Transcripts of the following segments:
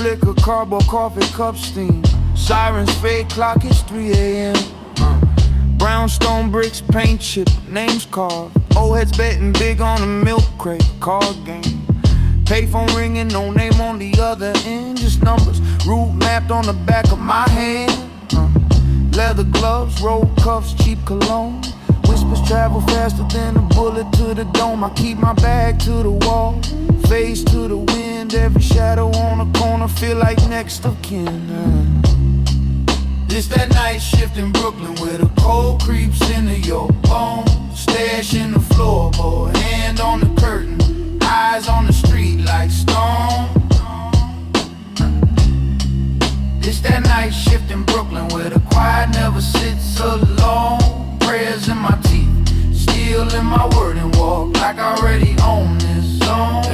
liquor, cardboard, coffee, cup steam. Sirens fade, clock, it's 3 a.m. Brownstone bricks, paint chip, names carved. Old heads betting big on a milk crate, card game. Payphone ringing, no name on the other end, just numbers. Route mapped on the back of my hand. Leather gloves, roll cuffs, cheap cologne. Whispers travel faster than a bullet to the dome. I keep my back to the wall, face to the wind. Every shadow on a corner feel like next of kin. It's that night shift in Brooklyn where the cold creeps into your bones. Stash in the floorboard, hand on the curtain, eyes on the street like stone. It's that night shift in Brooklyn where the quiet never sits alone. Prayers in my teeth, still in my word and walk like I already own this zone.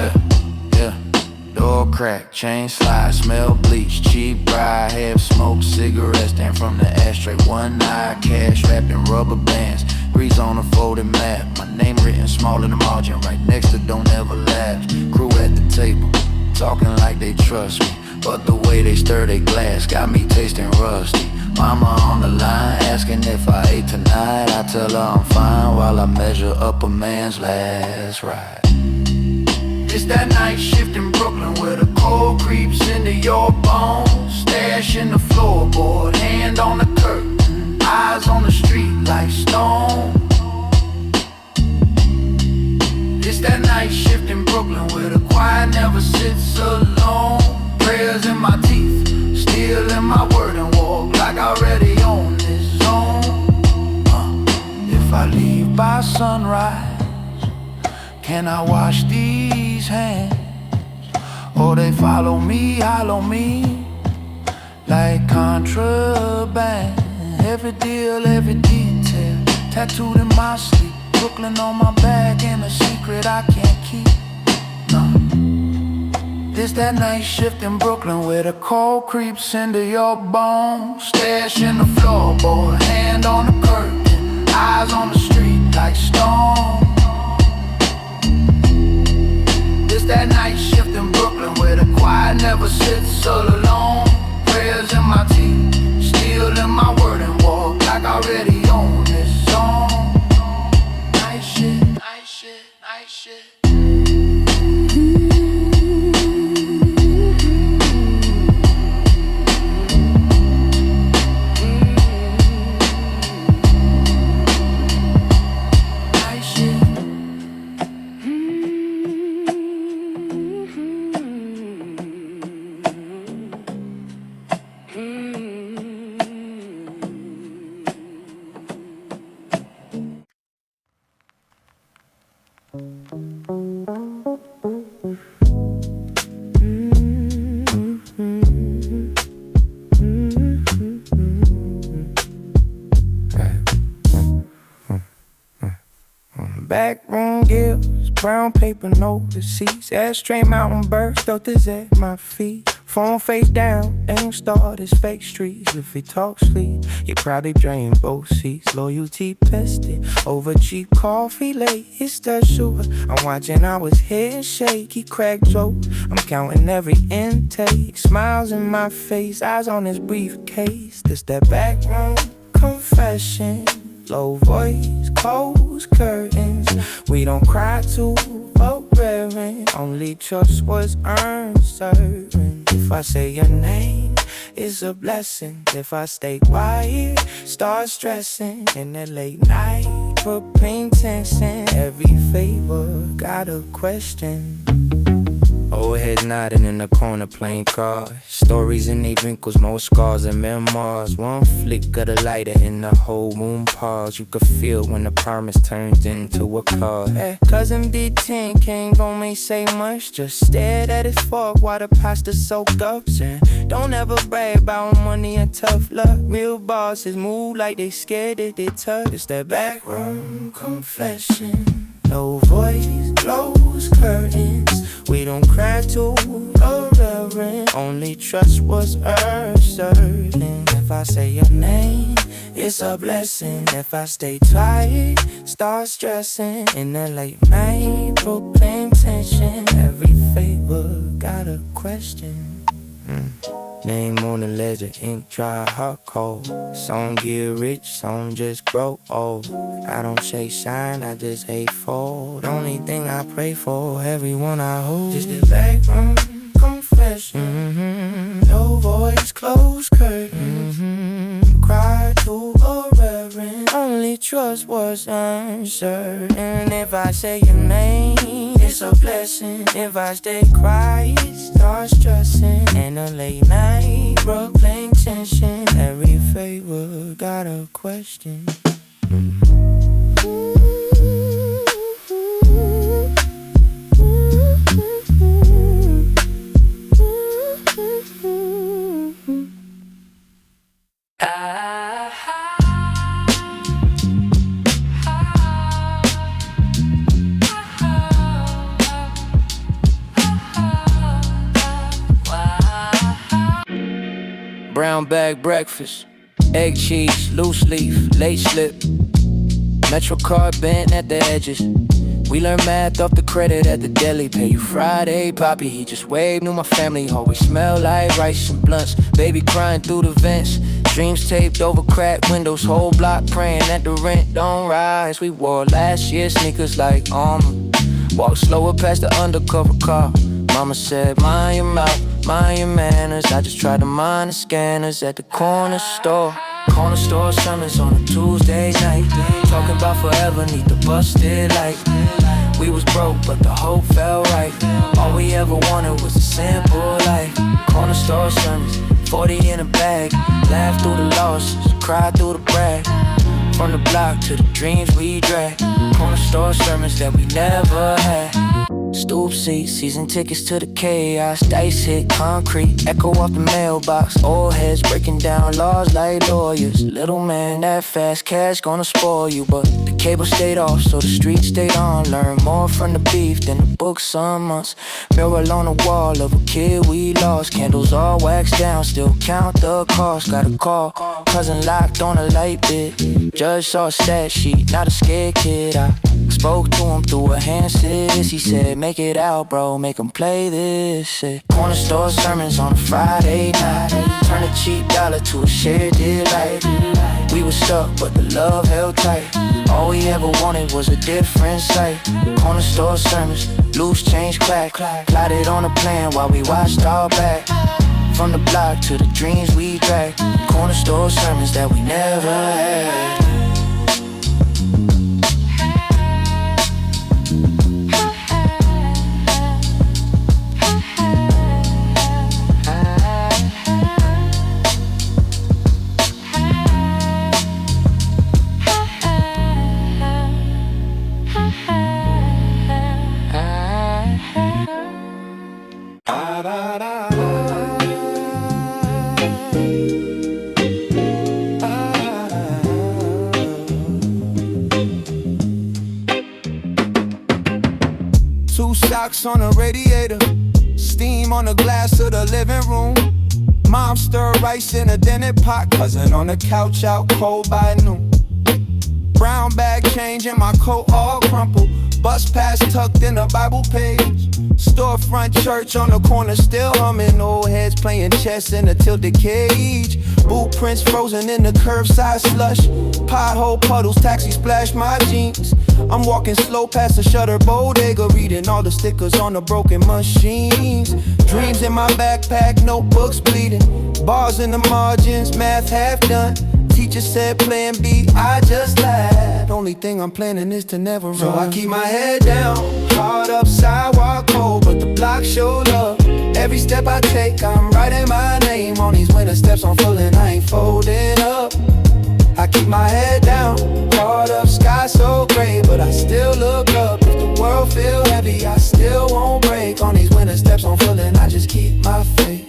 Yeah. Door crack, chain slide, smell bleach, cheap bride, half smoke, cigarettes stand from the ashtray. One eye, cash wrapped in rubber bands, grease on a folded map. My name written small in the margin, right next to don't ever lapse. Crew at the table, talking like they trust me, but the way they stir their glass got me tasting rusty. Mama on the line, asking if I ate tonight. I tell her I'm fine while I measure up a man's last ride. It's that night shift in Brooklyn where the cold creeps into your bones. Stash in the floorboard, hand on the curtain, eyes on the street like stone. It's that night shift in Brooklyn where the quiet never sits alone. Prayers in my teeth, still in my word and walk like I already own this zone. If I leave by sunrise, can I wash these hands? Or they follow me like contraband. Every deal, every detail, tattooed in my sleep. Brooklyn on my back and a secret I can't keep. This that night shift in Brooklyn where the cold creeps into your bones. Stash in the floorboard, hand on the curtain, eyes on the street like stone. This that night shift in Brooklyn where the quiet never sits all alone. Prayers in my teeth, still in my word and walk like I already own this zone. Night shit, night shit, night shit. Backroom gills, brown paper, no receipts. Ashtray mountain bird, filters at my feet. Phone face down, ain't start his fake streets. If he talks sleep, he probably drain both seats. Loyalty pested, over cheap coffee late. It's that short, I'm watching how his head shake. He cracked jokes, I'm counting every intake. Smiles in my face, eyes on his briefcase. This that backroom confession. Low voice, closed curtains. We don't cry to a parent. Only trust was earned certain. If I say your name, it's a blessing. If I stay quiet, start stressing. In the late night, put paying tension. Every favor got a question. Old head nodding in the corner playing cards. Stories in they wrinkles, more scars and memoirs. One flick of the lighter in the whole room pause. You could feel when the promise turns into a call. Cousin D10 came home, ain't say much. Just stared at his fork while the pasta soaked up. Saying, don't ever brag about money and tough luck. Real bosses move like they scared that they tough. It's that backroom confession. No voice, closed curtains. We don't cry to a reverend. Only trust was earned certain. If I say your name, it's a blessing. If I stay tired, start stressing. In the late night, proclaim tension. Every favor got a question. Name on the ledger, ink dry, hot cold. Some get rich, some just grow old. I don't chase shine, I just hate fold. Only thing I pray for, everyone I hold, is the backroom confession. No voice, closed curtain. Cry to a reverend. Only trust was uncertain. If I say your name, it's a blessing. If I stay quiet, start stressing. And a late night, Brooklyn tension. Every favor got a question. Brown bag breakfast, egg cheese, loose leaf, late slip. Metro card bent at the edges. We learn math off the credit at the deli. Pay you Friday, Poppy, he just waved. Knew my family always smell like rice and blunts. Baby crying through the vents. Dreams taped over cracked windows. Whole block praying that the rent don't rise. We wore last year's sneakers like armor. Walk slower past the undercover car. Mama said, mind your mouth, mind your manners. I just tried to mind the scanners at the corner store. Corner store summers on a Tuesday night. Talking about forever, need the busted light. We was broke, but the hope felt right. All we ever wanted was a simple life. Corner store summers, 40 in a bag. Laugh through the losses, cry through the brag. From the block to the dreams we drag. Corner store sermons that we never had. Stoop seats, season tickets to the chaos. Dice hit concrete, echo off the mailbox. Old heads breaking down laws like lawyers. Little man, that fast cash gonna spoil you. But the cable stayed off, so the streets stayed on. Learn more from the beef than the books some months. Mural on the wall of a kid we lost. Candles all waxed down, still count the cost. Got a call, cousin locked on a light bit. Judge saw a stat sheet, not a scared kid. I spoke to him through a handset. He said, make it out, bro, make him play this shit. Corner store sermons on a Friday night. Turn a cheap dollar to a shared delight. We were stuck, but the love held tight. All we ever wanted was a different sight. Corner store sermons, loose change clack. Plotted on a plan while we watched our back. From the block to the dreams we drag. Corner store sermons that we never had. Two socks on a radiator, steam on the glass of the living room. Mom stir rice in a dented pot, cousin on the couch out cold by noon. Brown bag change in my coat all crumpled. Bus pass tucked in a Bible page. Storefront church on the corner still humming. Old heads playing chess in a tilted cage. Boot prints frozen in the curbside slush. Pothole puddles, taxi splash my jeans. I'm walking slow past the shutter bodega, reading all the stickers on the broken machines. Dreams in my backpack, notebooks bleeding. Bars in the margins, math half done. Teacher said plan B, I just laughed. Only thing I'm planning is to never run. So I keep my head down, heart up, sidewalk cold, but the block showed up. Every step I take, I'm writing my name on these winter steps I'm full and I ain't folding up. I keep my head down, heart up, sky so gray, but I still look up. If the world feel heavy, I still won't break. On these winter steps I'm full and I just keep my faith.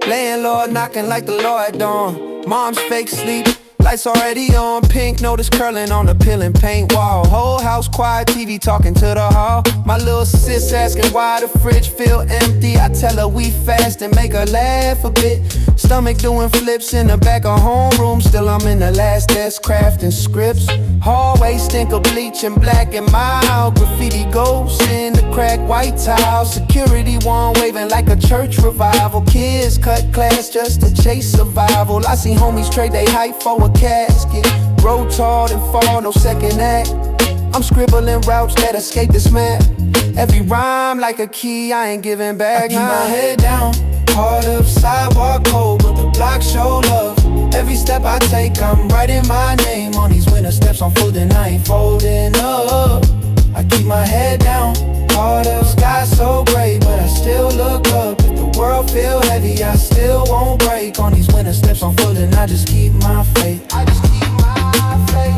Landlord knocking like the Lord dawn. Mom's fake sleep Lights already on, pink notice curling on the peeling paint wall. Whole house quiet, TV talking to the hall. My little sis asking why the fridge feel empty. I tell her we fast and make her laugh a bit. Stomach doing flips in the back of homeroom. Still I'm in the last desk crafting scripts. Hallway stink of bleach and black and mild. Graffiti ghosts in the cracked white tile. Security one waving like a church revival. Kids cut class just to chase survival. I see homies trade they height for a casket. Grow tall and fall, no second act. I'm scribbling routes that escape this map. Every rhyme like a key, I ain't giving back. I keep my head down, hard up, sidewalk cold, but the block show love. Every step I take, I'm writing my name on these winter steps on foot and I ain't folding up. I keep my head down, hard up, sky so gray, but I still look up. If the world feel heavy, I still won't break on these winter steps on foot and I just keep my faith. I just keep my faith.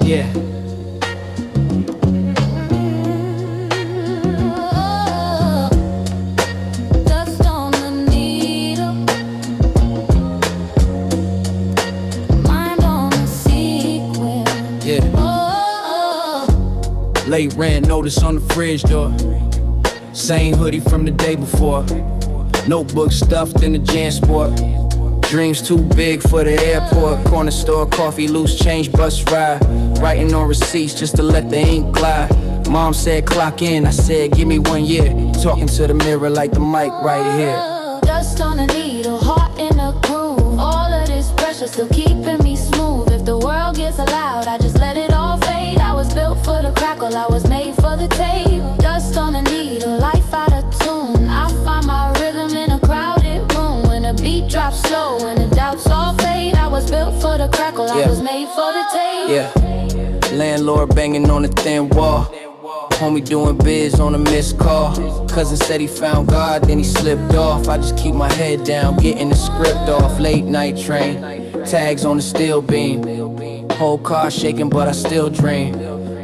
Yeah. Dust on the needle, mind on the sequel. Yeah. Late rent notice on the fridge door. Same hoodie from the day before. Notebook stuffed in the JanSport. Dreams too big for the airport. Corner store, coffee, loose change, bus ride. Writing on receipts just to let the ink glide. Mom said clock in, I said give me 1 year. Talking to the mirror like the mic right here. Dust on a needle, heart in a groove. All of this pressure still keeping me smooth. If the world gets loud, I just let it all fade. I was built for the crackle, I was made for the tape. Dust on a needle, life out of tune. I find my rhythm in a crowded room. When the beat drops slow and the doubts all fade. I was built for the crackle, I was made for the tape. Yeah. Landlord banging on the thin wall. Homie doing biz on a missed call. Cousin said he found God, then he slipped off. I just keep my head down, getting the script off. Late night train, tags on the steel beam. Whole car shaking, but I still dream.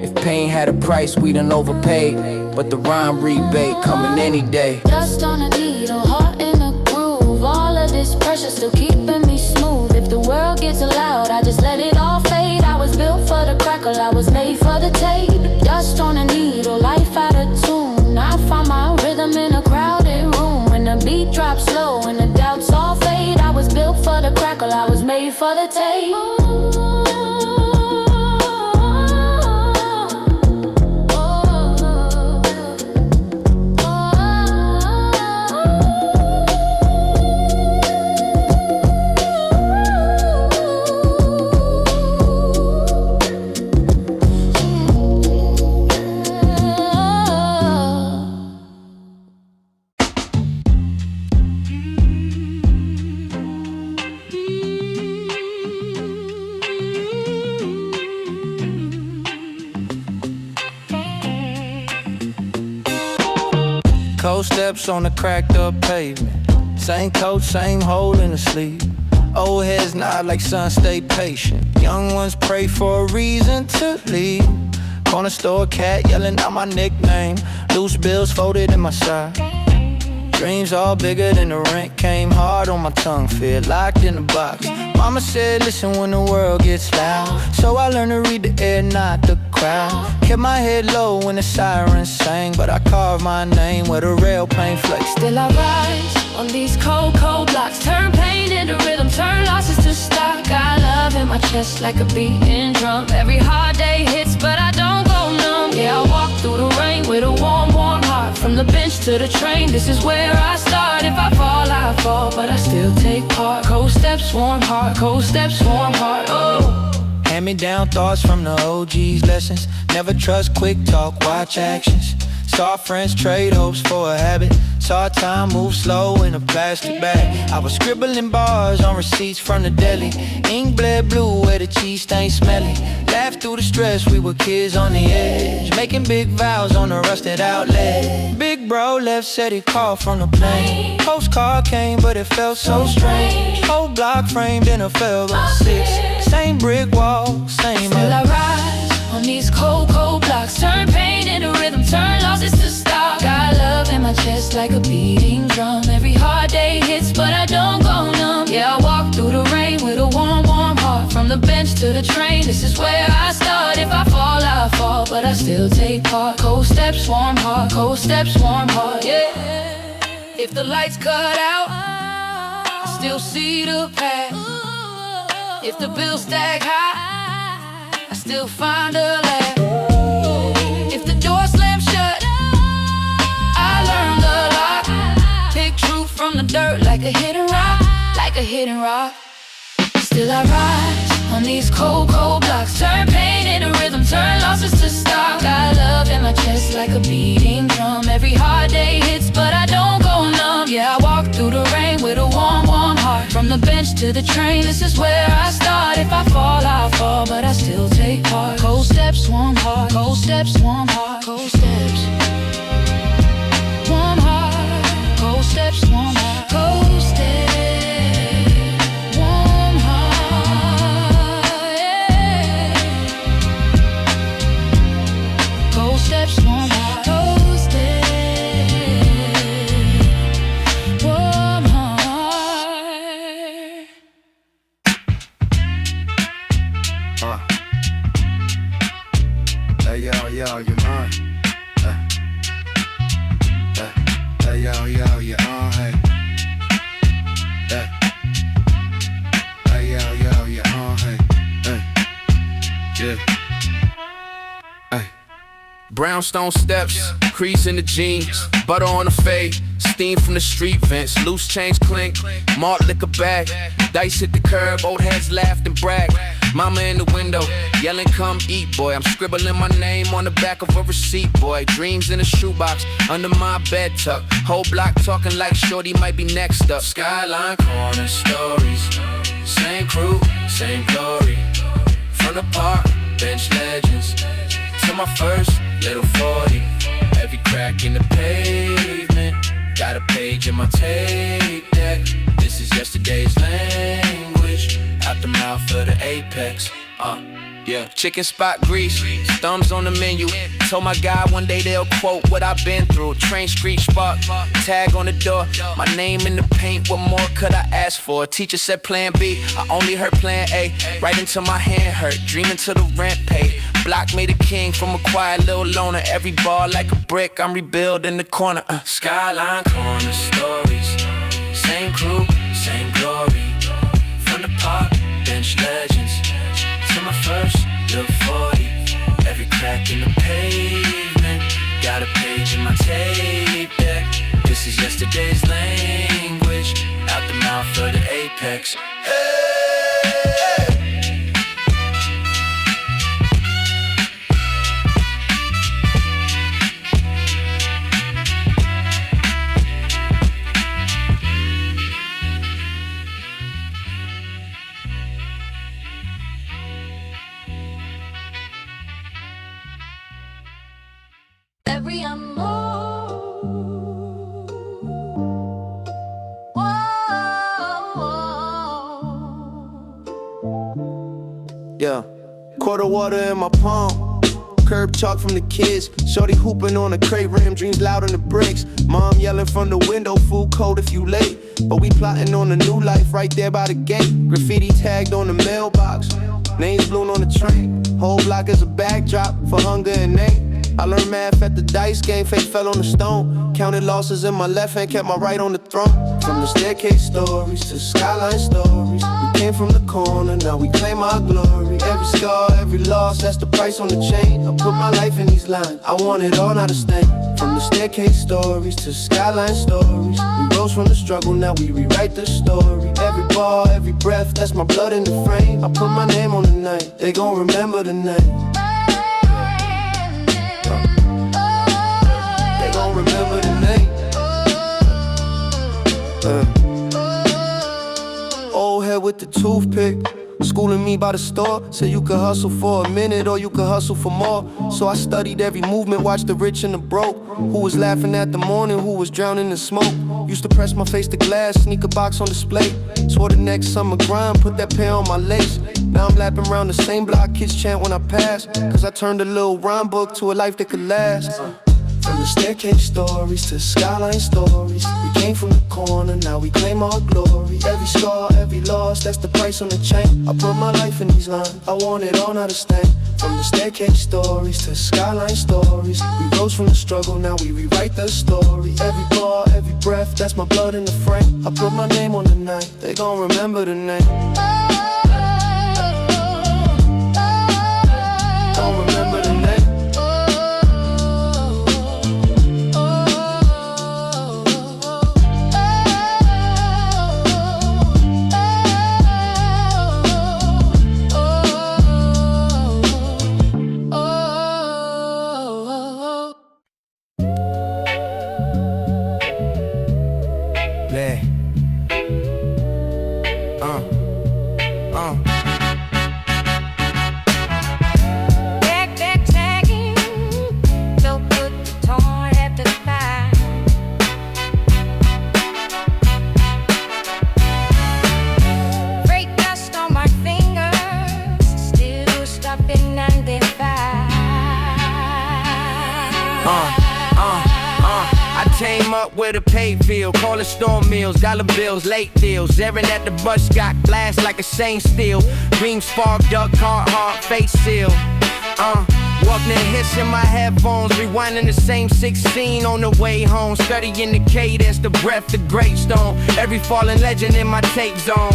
If pain had a price, we done overpaid. But the rhyme rebate coming any day. Dust on a needle, heart in a groove. All of this pressure still keeping me smooth. If the world gets loud, I just let it all fade. I was built for the crackle, I was made for the tape. Dust on a needle, life out of tune. I find my rhythm in a crowded room. When the beat drops slow and the doubts all fade. I was built for the crackle, I was made for the tape. Cold steps on the cracked up pavement. Same coat, same hole in the sleeve. Old heads nod like son, stay patient. Young ones pray for a reason to leave. Corner store cat yelling out my nickname. Loose bills folded in my side. Dreams all bigger than the rent. Came hard on my tongue, feel locked in a box. Mama said listen when the world gets loud. So I learned to read the air, not the crowd. Kept my head low when the sirens sang. But I carved my name where the rail paint flakes. Still I rise on these cold, cold blocks. Turn pain into rhythm, turn losses to stock. Got love in my chest like a beating drum. Every hard day hits, but I don't go numb. Yeah, I walk through the rain with a warm, warm heart. From the bench to the train, this is where I start. If I fall, but I still take part. Cold steps, warm heart, cold steps, warm heart, oh. Hand me down thoughts from the OG's lessons. Never trust quick talk, watch actions. Saw friends trade hopes for a habit. Saw time move slow in a plastic bag. I was scribbling bars on receipts from the deli. Ink bled blue where the cheese stain smelly. Laughed through the stress, we were kids on the edge, making big vows on a rusted outlet. Big bro left, said he called from the plane. Postcard came, but it felt so strange. Whole block framed in a fell on 6. Same brick wall, same. Still I rise on these cold, cold blocks. Turn pain into rhythm, turn losses to stock. Got love in my chest like a beating drum. Every hard day hits, but I don't go numb. Yeah, I walk through the rain with a warm, warm heart. From the bench to the train, this is where I start. If I fall, I fall, but I still take part. Cold steps, warm heart, cold steps, warm heart, yeah. If the lights cut out, I still see the path. If the bills stack high, I still find a laugh. If the door slams shut, I learn the lock. Pick truth from the dirt like a hidden rock, like a hidden rock. Still I rise on these cold, cold blocks. Turn pain into rhythm, turn losses to stock. Got love in my chest like a beating drum. Every hard day hits, but I don't go numb. Yeah, I walk through the rain with a warm, warm heart. From the bench to the train, this is where I start. If I fall, I fall, but I still take part. Cold steps, warm heart, cold steps, warm heart, cold steps, warm heart, cold steps, warm heart, cold steps. Hey yo, yo, you on? Hey yo, yo, you on? Hey. Hey yo, yo, you on? Hey. Yeah. Hey. Brownstone steps, crease in the jeans, butter on the fade, steam from the street vents, loose change clink, malt liquor bag, dice hit the curb, old heads laughed and bragged. Mama in the window, yelling come eat, boy. I'm scribbling my name on the back of a receipt, boy. Dreams in a shoebox, under my bed tuck. Whole block talking like shorty might be next up. Skyline corner stories, same crew, same glory. From the park, bench legends, to my first little 40. Every crack in the pavement, got a page in my tape deck. This is yesterday's language, out the mouth of the apex. Yeah. Chicken spot grease, thumbs on the menu. Told my guy one day they'll quote what I've been through. Train street spark, tag on the door, my name in the paint. What more could I ask for? Teacher said plan B, I only heard plan A. Right until my hand hurt, dreaming till the rent paid. Block made a king from a quiet little loner. Every bar like a brick, I'm rebuilding the corner. Skyline corner stories, same crew, same glory. From the park, bench legends, to my first little 40. Every crack in the pavement, got a page in my tape deck. This is yesterday's language, out the mouth of the apex. Hey! Every amor. Whoa. Yeah, quarter water in my palm, curb chalk from the kids. Shorty hooping on a crate rim, dreams loud on the brakes. Mom yelling from the window, food cold if you late. But we plotting on a new life right there by the gate. Graffiti tagged on the mailbox, names blown on the train. Whole block is a backdrop for hunger and hate. I learned math at the dice game, fate fell on the stone. Counted losses in my left hand, kept my right on the throne. From the staircase stories to skyline stories, we came from the corner, now we claim our glory. Every scar, every loss, that's the price on the chain. I put my life in these lines, I want it all, not a stain. From the staircase stories to skyline stories, we rose from the struggle, now we rewrite the story. Every bar, every breath, that's my blood in the frame. I put my name on the night, they gon' remember the name. with the toothpick. Schooling me by the store, said you could hustle for a minute or you could hustle for more. So I studied every movement, watched the rich and the broke, who was laughing at the morning, who was drowning in smoke. Used to press my face to glass, sneaker box on display. Swore the next summer grind, put that pair on my lace. Now I'm lapping around the same block, kids chant when I pass, cause I turned a little rhyme book to a life that could last. From the staircase stories to skyline stories, we came from the corner, now we claim our glory. Every scar, every loss, that's the price on the chain. I put my life in these lines, I want it all, not a stain. From the staircase stories to skyline stories, we rose from the struggle, now we rewrite the story. Every bar, every breath, that's my blood in the frame. I put my name on the night, they gon' remember the name. Don't remember the name. Came up with a pay field, call it storm meals, dollar bills, late deals. Staring at the bus, got blast like a Saint steel. Dreams fogged up, car hard, face seal. Walking and hits in my headphones, rewinding the same 16 on the way home. Studying the cadence, the breath, the gravestone. Every fallen legend in my tape zone.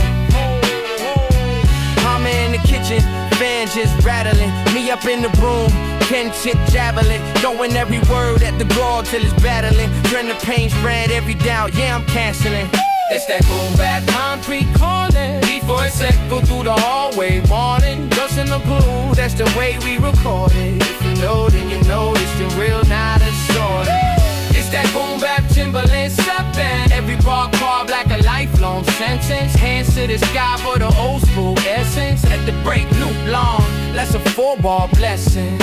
I'm in the kitchen, fan just rattling. Me up in the room, pen tip jabbling. Throwing every word at the guard till it's battling. Turn the pain spread every doubt, yeah, I'm canceling. It's that boom bap concrete calling. Before it's echo through the hallway, morning, just in the blue, that's the way we record it. If you know, then you know it's the real, not a sword. It's that boom bap Timberland stepping. Every bar carved like a lifelong sentence. Hands to the sky for the old school essence. Let the break loop long, that's a 4-bar blessing.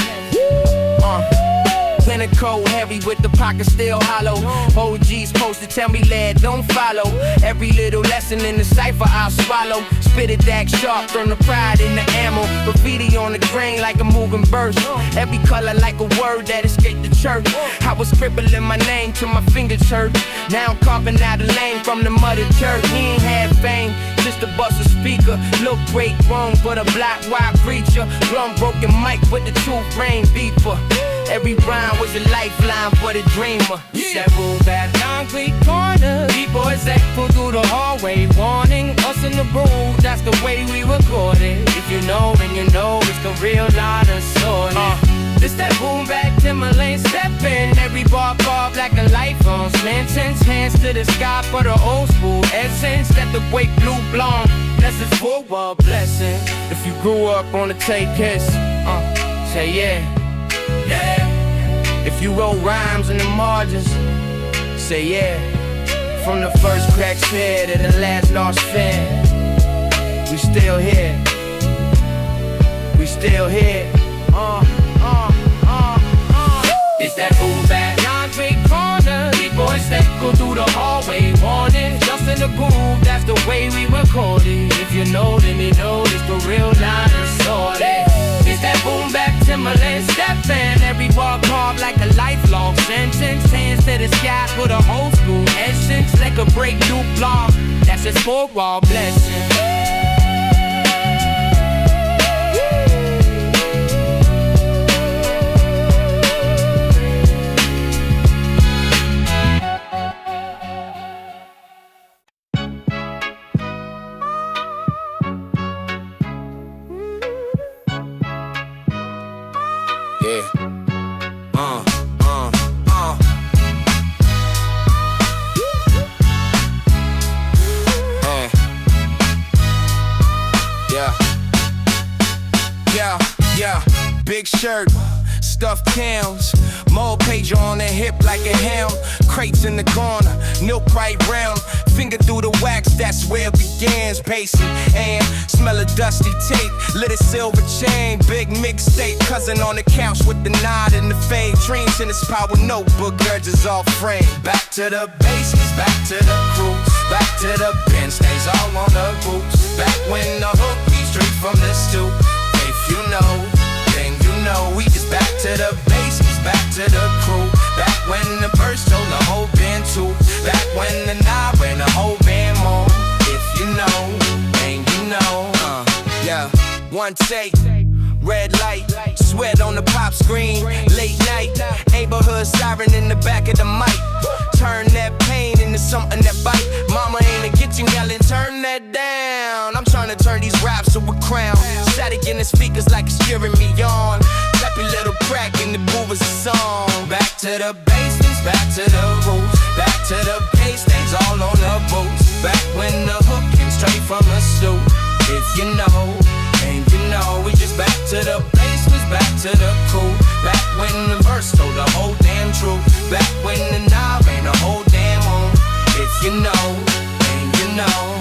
Clinical, heavy with the pocket still hollow. OG's supposed to tell me lad, don't follow. Every little lesson in the cipher I'll swallow. Spit it that sharp, turn the pride in the ammo. Graffiti on the grain like a moving burst. Every color like a word that escaped the church. I was scribbling my name to my fingers hurt. Now I'm carving out a lane from the mother church. He ain't had fame, just a bust a speaker. Look great wrong for the black white preacher. Drum broken mic with the two brain beeper. Every rhyme was a lifeline for the dreamer. That boom bap concrete corner. B-boys echo through the hallway, warning us in the booth. That's the way we record it. If you know, then you know it's the real, not a sword. This that boom bap Timberland stepping. Every bar carved like a lifelong sentence. Hands to the sky for the old school essence. That the wake blue blonde, that's his 4-bar blessing. If you grew up on the take hits, say yeah. Yeah. If you wrote rhymes in the margins, say yeah. From the first cracked fair to the last lost fan, we still here. We still here. It's that boom bap concrete corner. B-boys that go through the hallway, warning. Just in the groove, that's the way we record it. If you know, then you know it's the real, not assorted. It's that boom bap Timberland stepping. Every bar carved like a lifelong sentence. Hands to the sky with a old school essence. Like a break new block, that's a 4-bar blessing. Big shirt, stuffed cows. Mole pager on the hip like a helm. Crates in the corner, milk right round. Finger through the wax, that's where it begins. Pacing and smell a dusty tape. Lit a silver chain, big mixtape. Cousin on the couch with the nod and the fade. Dreams in his power notebook, urges all frame. Back to the basics, back to the cruise. Back to the pen, stays all on the roots. Back when the hook be straight from the stoop. If you know, then you know. We just back to the basics, back to the crew. Back when the verse told the whole band too. Back when the knob ran the whole band more. If you know, then you know. Yeah, one take. Red light, sweat on the pop screen. Late night, neighborhood siren in the back of the mic. Turn that pain into something that bite. Mama in the kitchen yelling, turn that down. I'm trying to turn these raps to a crown. Static in the speakers like it's cheering me on. Happy little crack in the groove is a song. Back to the basics, back to the roots. Back to the bass, things all on the boots. Back when the hook came straight from the stoop. If you know, and you know, we just back to the basics, back to the cool. Back when the verse told the whole damn truth. Back when the knob ain't the whole damn home. If you know, and you know.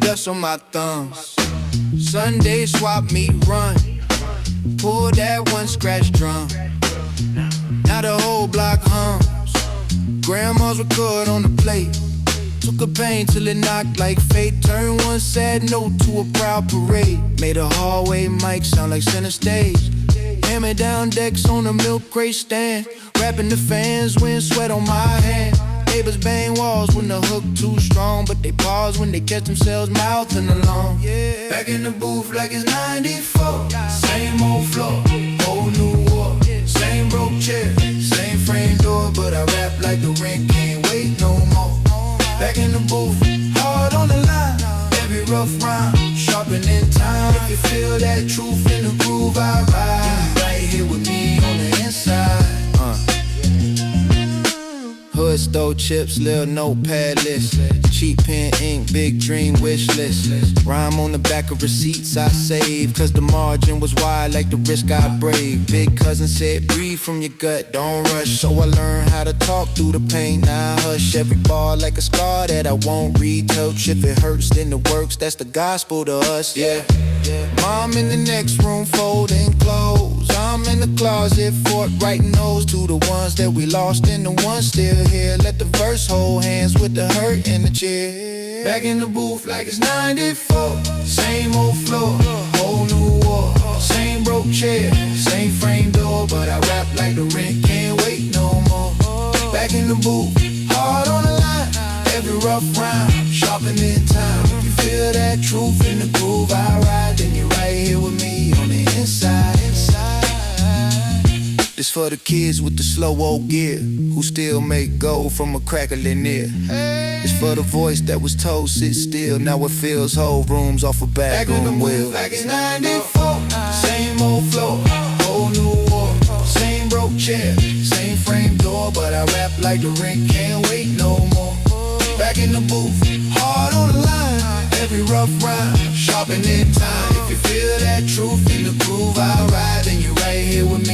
Dust on my thumbs. Sunday swap meet run. Pull that one scratch drum. Now the whole block hums. Grandma's record on the plate. Took a pain till it knocked like fate. Turned one sad note to a proud parade. Made a hallway mic sound like center stage. Hammer down decks on a milk crate stand. Rapping the fans, wind sweat on my hand. Neighbors bang walls when the hook too strong, but they pause when they catch themselves mouthing along. Yeah. Back in the booth like it's 94. Same old floor, whole new war. Same broke chair, same frame door, but I rap like the rent can't wait no more. Back in the booth, hard on the line. Every rough rhyme, sharpening time. If you feel that truth in the groove, I ride. Right here with me on the inside. Hood stole chips, lil' notepad list. Cheap pen ink, big dream wish list. Rhyme on the back of receipts I save, cause the margin was wide like the risk I brave. Big cousin said breathe from your gut, don't rush. So I learned how to talk through the pain. Now I hush every bar like a scar that I won't retouch. If it hurts then it works, that's the gospel to us, yeah. Mom in the next room folding clothes. I'm in the closet forthrighting those to the ones that we lost and the ones still here. Let the verse hold hands with the hurt and the cheer. Back in the booth like it's 94. Same old floor, whole new war. Same broke chair, same frame door, but I rap like the rent can't wait no more. Back in the booth, hard on the line. Every rough rhyme, sharpening time. If you feel that truth in the groove I ride, then you're right here with me on the inside. This for the kids with the slow old gear, who still make gold from a crackling ear. It's for the voice that was told sit still, now it fills whole rooms off a back room wheel. Like it's 94, same old floor, whole new war. Same broke chair, same frame door, but I rap like the rent can't wait no more. Back in the booth, hard on the line. Every rough rhyme, sharpening time. If you feel that truth in the groove I ride, then you're right here with me